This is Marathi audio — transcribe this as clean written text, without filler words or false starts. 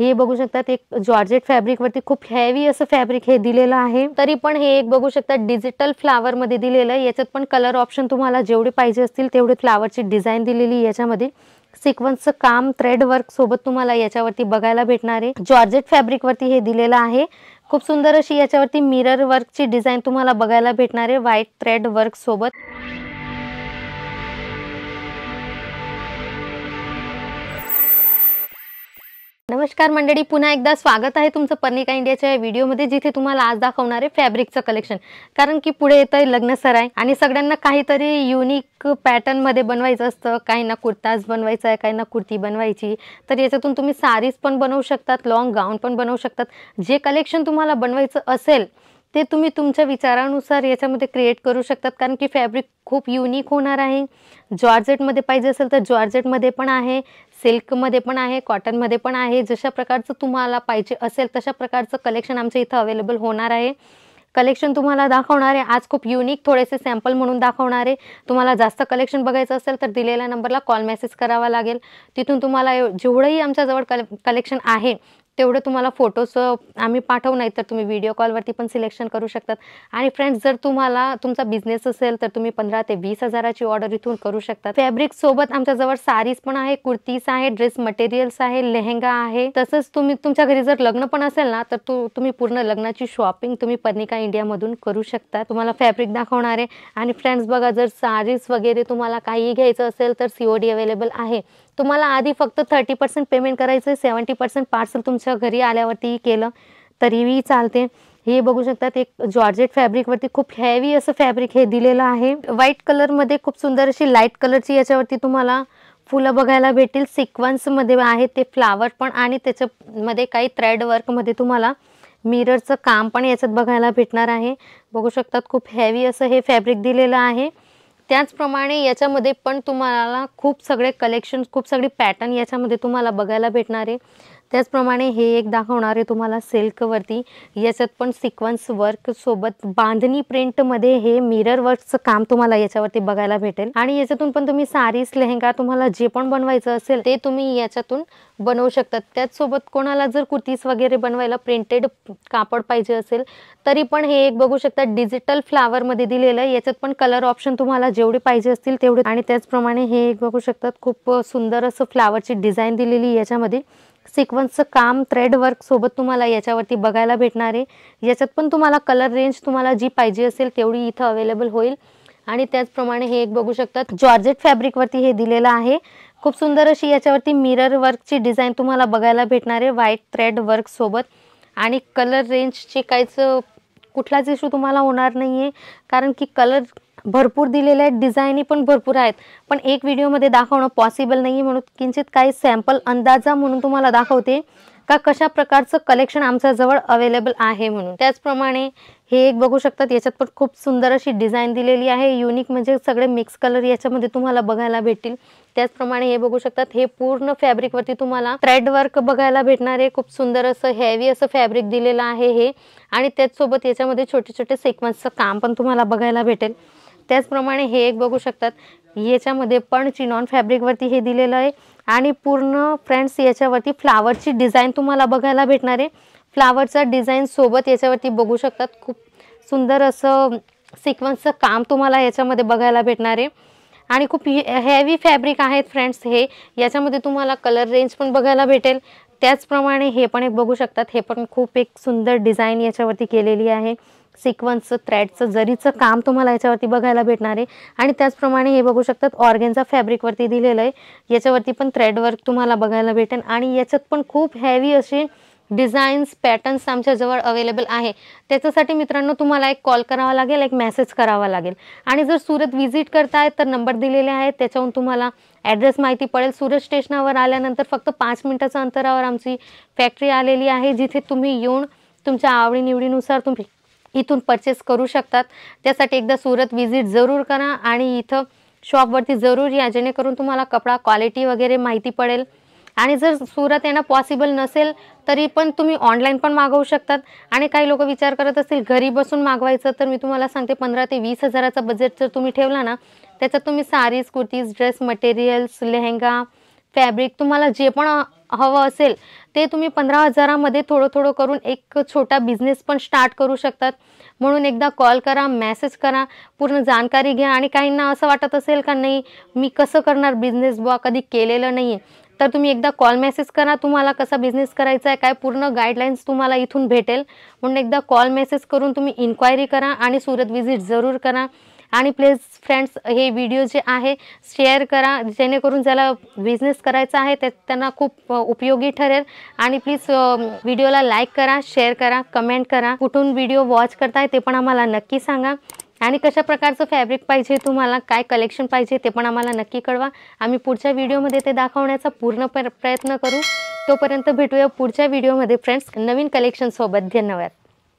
हे बघू शकतात एक जॉर्जेट फॅब्रिक वरती खूप हेवी असं फॅब्रिक हे दिलेलं आहे। तरी पण हे एक बघू शकता डिजिटल फ्लावर मध्ये दिलेलं आहे। याच्यात पण कलर ऑप्शन तुम्हाला जेवढे पाहिजे असतील तेवढे फ्लावरची डिझाइन दिलेली याच्यामध्ये। सिक्वेन्सचं काम थ्रेड वर्क सोबत तुम्हाला याच्यावरती बघायला भेटणार आहे। जॉर्जेट फॅब्रिक वरती हे दिलेलं आहे। खूप सुंदर अशी याच्यावरती मिरर वर्कची डिझाइन तुम्हाला बघायला भेटणार आहे व्हाईट थ्रेड वर्क सोबत। नमस्कार मंडळी, पुन्हा एकदा स्वागत आहे तुमचं पर्निका इंडियाच्या व्हिडिओमध्ये, जिथे तुम्हाला आज दाखवणार आहे फॅब्रिकचं कलेक्शन। कारण की पुढे येतंय लग्न सराई आणि सगळ्यांना काहीतरी युनिक पॅटर्न मध्ये बनवायचं असतं। काहींना कुर्ताज बनवायचा आहे, काहींना कुर्ती बनवायची, तर याच्यातून तुम्ही साडीज पण बनवू शकतात, लॉंग गाऊन पण बनवू शकतात। जे कलेक्शन तुम्हाला बनवायचं असेल ते तुम्ही तुमच्या विचारानुसार याच्यामध्ये क्रिएट करू शकतात। कारण की फॅब्रिक खूप युनिक होणार आहे। जॉर्जेट मध्ये पाहिजे असेल तर जॉर्जेट मध्ये पण आहे, सिल्क मध्ये पण आहे, कॉटन मध्ये पण आहे। जशा प्रकारचं तुम्हाला पाहिजे असेल तशा प्रकारचं कलेक्शन आमच्या इथं अवेलेबल होणार आहे। कलेक्शन तुम्हाला दाखवणार आहे आज खूप युनिक थोडेसे सॅम्पल म्हणून दाखवणार आहे। तुम्हाला जास्त कलेक्शन बघायचं असेल तर दिलेल्या नंबरला कॉल मेसेज करावा लागेल। तिथून तुम्हाला जेवढंही आमच्याजवळ कलेक्शन आहे तेवढे तुम्हाला फोटोज आम्ही पाठवू, नाही तर तुम्ही व्हिडिओ कॉलवरती पण सिलेक्शन करू शकतात। आणि फ्रेंड्स, जर तुम्हाला तुमचा बिझनेस असेल तर तुम्ही 15 ते 20 हजाराची ऑर्डर इथून करू शकता। फॅब्रिक सोबत आमच्याजवळ साडीज पण आहे, कुर्तीज आहे, ड्रेस मटेरियल्स आहे, लेहंगा आहे। तसंच तुम्ही तुमच्या घरी जर लग्न पण असेल ना तर तुम्ही पूर्ण लग्नाची शॉपिंग तुम्ही पर्निका इंडिया मधून करू शकता। तुम्हाला फॅब्रिक दाखवणार आहे। आणि फ्रेंड्स बघा, जर साडीज वगैरे तुम्हाला काही घ्यायचं असेल तर COD अवेलेबल आहे। तुम्हाला आधी फक्त 30% पेमेंट करायचं आहे, 70% पार्सल तुमच्या घरी आल्यावरती केलं तरीही चालते। हे बघू शकतात एक जॉर्जेट फॅब्रिक वरती खूप हेवी असं फॅब्रिक हे दिलेलं आहे। व्हाईट कलर मध्ये खूप सुंदर अशी लाईट कलरची याच्यावरती तुम्हाला फुलं बघायला भेटतील। सिक्वेन्स मध्ये आहे ते फ्लावर पण, आणि त्याच्यामध्ये काही थ्रेड वर्क मध्ये तुम्हाला मिररचं काम पण याच्यात बघायला भेटणार आहे। बघू शकतात खूप हेवी असं हे फॅब्रिक दिलेलं आहे। त्याचप्रमाणे याच्यामध्ये पण तुम्हाला खूप सगळे कलेक्शन, खूप सगळे पॅटर्न याच्यामध्ये तुम्हाला बघायला भेटणार आहे। त्याचप्रमाणे हे एक दाखवणार आहे तुम्हाला सिल्क वरती। याच्यात पण सिक्वेन्स वर्क सोबत बांधणी प्रिंट मध्ये हे मिरर वर्कचं काम तुम्हाला याच्यावरती बघायला भेटेल। आणि याच्यातून पण तुम्ही साडीज, लेहंगा, तुम्हाला जे पण बनवायचं असेल ते तुम्ही याच्यातून बनवू शकतात। त्याचसोबत कोणाला जर कुर्तीज वगैरे बनवायला प्रिंटेड कापड पाहिजे असेल तरी पण हे एक बघू शकता डिजिटल फ्लावर मध्ये दिलेलं आहे। याच्यात पण कलर ऑप्शन तुम्हाला जेवढे पाहिजे असतील तेवढे। आणि त्याचप्रमाणे हे एक बघू शकतात खूप सुंदर असं फ्लावरची डिझाइन दिलेली याच्यामध्ये। सिक्वेन्सचं काम थ्रेड वर्क सोबत तुम्हाला याच्यावरती बघायला भेटणार आहे। याच्यात पण तुम्हाला कलर रेंज तुम्हाला जी पाहिजे असेल तेवढी इथं अवेलेबल होईल। आणि त्याचप्रमाणे हे एक बघू शकतात जॉर्जेट फॅब्रिक वरती हे दिलेलं आहे। खूप सुंदर अशी याच्यावरती मिरर वर्कची डिझाइन तुम्हाला बघायला भेटणार आहे व्हाईट थ्रेड वर्क सोबत। आणि कलर रेंजची काहीच कुठलाच इश्यू तुम्हाला होणार नाहीये, कारण की कलर भरपूर दिलेले आहेत, डिझाईनी पण भरपूर आहेत। पण एक व्हिडिओमध्ये दाखवणं पॉसिबल नाही, म्हणून किंचित काही सॅम्पल अंदाजा म्हणून तुम्हाला दाखवते का कशा प्रकारचं कलेक्शन आमच्याजवळ अवेलेबल आहे म्हणून। त्याचप्रमाणे हे एक बघू शकतात याच्यात पण खूप सुंदर अशी डिझाइन दिलेली आहे। युनिक म्हणजे सगळे मिक्स कलर याच्यामध्ये तुम्हाला बघायला भेटतील। त्याचप्रमाणे हे बघू शकतात हे पूर्ण फॅब्रिक वरती तुम्हाला थ्रेड वर्क बघायला भेटणार आहे। खूप सुंदर असं हेवी असं फॅब्रिक दिलेलं आहे हे। आणि त्याचसोबत याच्यामध्ये छोटे छोटे सिक्वेन्सचं काम पण तुम्हाला बघायला भेटेल। त्याचप्रमाणे हे एक बघू शकतात याच्यामध्ये पण चिनॉन फॅब्रिक वरती हे दिलेलं आहे। आणि पूर्ण फ्रेंड्स याच्यावरती फ्लावरची डिझाइन तुम्हाला बघायला भेटणार आहे। फ्लावरचा डिझाइन सोबत याच्यावरती बघू शकतात खूप सुंदर असं सिक्वेन्सचं काम तुम्हाला याच्यामध्ये बघायला भेटणार आहे। आणि खूप हेवी फॅब्रिक आहेत फ्रेंड्स हे। याच्यामध्ये तुम्हाला कलर रेंज पण बघायला भेटेल। त्याचप्रमाणे हे पण एक बघू शकतात, हे पण खूप एक सुंदर डिझाइन याच्यावरती केलेली आहे। सिक्वेन्सचं, थ्रेडचं, जरीचं काम तुम्हाला याच्यावरती बघायला भेटणार आहे। आणि त्याचप्रमाणे हे बघू शकतात ऑर्गेन्झा फॅब्रिक वरती दिलेलं आहे। याच्यावरती पण थ्रेड वर्क तुम्हाला बघायला भेटेल। आणि याच्यात पण खूप हेवी असे डिझाईन्स, पॅटर्न्स आमच्याजवळ अवेलेबल आहे। त्याच्यासाठी मित्रांनो तुम्हाला एक कॉल करावा लागेल, एक मेसेज करावा लागेल। आणि जर सुरत व्हिजिट करताय तर नंबर दिलेले आहेत, त्याच्यावरून तुम्हाला ॲड्रेस माहिती पडेल। सुरत स्टेशनवर आल्यानंतर फक्त 5 मिनिटाच्या अंतरावर आमची फॅक्टरी आलेली आहे, जिथे तुम्ही येऊन तुमच्या आवडीनिवडीनुसार तुम्ही इथून परचेस करू शकतात। त्यासाठी एकदा सुरत व्हिजिट जरूर करा आणि इथं शॉपवरती जरूर या, जेणेकरून तुम्हाला कपडा क्वालिटी वगैरे माहिती पडेल। आणि जर सुरत येणं पॉसिबल नसेल तरी पण तुम्ही ऑनलाईन पण मागवू शकतात। आणि काही लोक विचार करत असतील घरी बसून मागवायचं, तर मी तुम्हाला सांगते 15 ते 20 हजाराचा बजेट जर तुम्ही ठेवला ना, त्याच्यात तुम्ही sarees, kurtis, dress materials, lehenga, fabric, तुम्हाला जे पण हवं असेल ते तुम्ही 15,000मध्ये थोडं थोडं करून एक छोटा बिझनेस पण स्टार्ट करू शकतात. म्हणून एकदा कॉल करा, मेसेज करा, पूर्ण जाणकारी घ्या. आणि काहींना असं वाटत असेल का नाही मी कसं करणार बिझनेस बुवा, कधी केलेलं नाही आहे, तर तुम्ही एकदा कॉल मेसेज करा. तुम्हाला कसा बिझनेस करायचा आहे, काय पूर्ण गाईडलाईन्स तुम्हाला इथून भेटेल. म्हणून एकदा कॉल मेसेज करून तुम्ही इन्क्वायरी करा आणि सुरत व्हिजिट जरूर करा. आणि प्लीज फ्रेंड्स, हे व्हिडिओ जे आहे शेअर करा, जेणेकरून ज्याला बिझनेस करायचा आहे त्यांना खूप उपयोगी ठरेल. आणि प्लीज व्हिडिओला लाईक करा, शेअर करा, कमेंट करा. कुठून व्हिडिओ वॉच करताय ते पण आम्हाला नक्की सांगा. आणि कशा प्रकारचं फॅब्रिक पाहिजे, तुम्हाला काय कलेक्शन पाहिजे ते पण आम्हाला नक्की कळवा. आम्ही पुढच्या व्हिडिओमध्ये ते दाखवण्याचा पूर्ण प्रयत्न करू. तोपर्यंत भेटूया पुढच्या व्हिडिओमध्ये फ्रेंड्स, नवीन कलेक्शन सोबत. धन्यवाद.